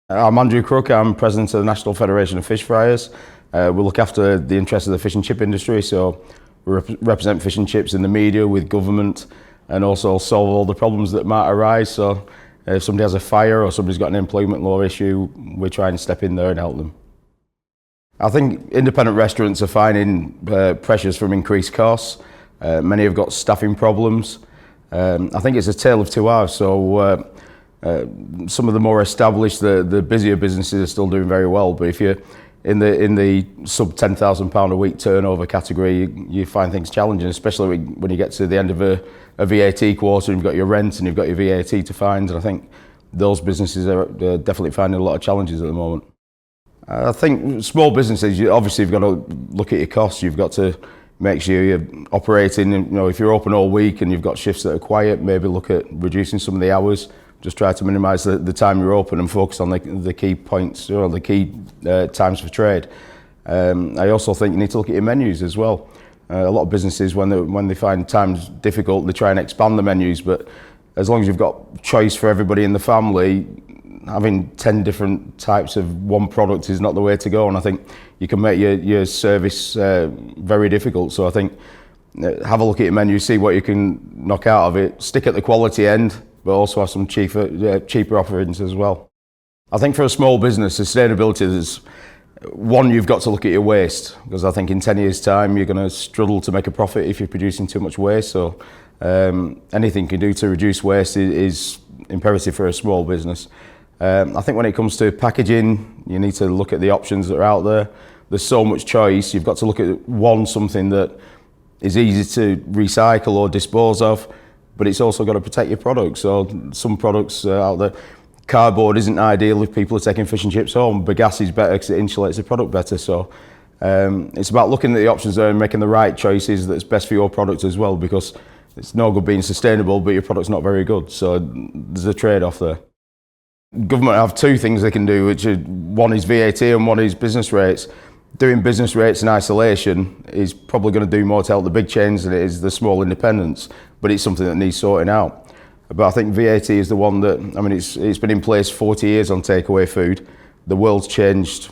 I'm Andrew Crook, I'm President of the National Federation of Fish Friers. We look after the interests of the fish and chip industry, so we represent fish and chips in the media, with government, and also solve all the problems that might arise. So if somebody has a fire or somebody's got an employment law issue, we try and step in there and help them. I think independent restaurants are finding pressures from increased costs. Many have got staffing problems. I think it's a tale of two halves. So some of the more established, the busier businesses are still doing very well. But if you're in the sub £10,000 a week turnover category, you find things challenging, especially when you get to the end of a VAT quarter and you've got your rent and you've got your VAT to find. And I think those businesses are definitely finding a lot of challenges at the moment. I think small businesses, obviously you've got to look at your costs. You've got to make sure you're operating, if you're open all week and you've got shifts that are quiet, maybe look at reducing some of the hours. Just try to minimise the time you're open and focus on the key points, the key times for trade. I also think you need to look at your menus as well. A lot of businesses, when they find times difficult, they try and expand the menus, but as long as you've got choice for everybody in the family, having 10 different types of one product is not the way to go, and I think you can make your service very difficult. So I think have a look at your menu, see what you can knock out of it, stick at the quality end, but also have some cheaper offerings as well. I think for a small business, sustainability is one, you've got to look at your waste, because I think in 10 years' time you're going to struggle to make a profit if you're producing too much waste. So anything you can do to reduce waste is imperative for a small business. I think when it comes to packaging, you need to look at the options that are out there. There's so much choice. You've got to look at something that is easy to recycle or dispose of, but it's also got to protect your product. So some products out there, cardboard isn't ideal if people are taking fish and chips home. Bagasse is better because it insulates the product better. So it's about looking at the options there and making the right choices that's best for your product as well, because it's no good being sustainable but your product's not very good. So there's a trade-off there. Government have two things they can do, which one is VAT and one is business rates. Doing business rates in isolation is probably going to do more to help the big chains than it is the small independents, but it's something that needs sorting out. But I think VAT is the one that, it's been in place 40 years on takeaway food. The world's changed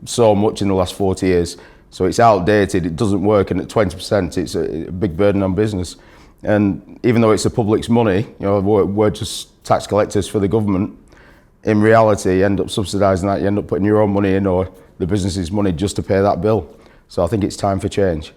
so much in the last 40 years, so it's outdated, it doesn't work, and at 20% it's a big burden on business. And even though it's the public's money, we're just tax collectors for the government, in reality you end up subsidising that, you end up putting your own money in or the business's money just to pay that bill. So I think it's time for change.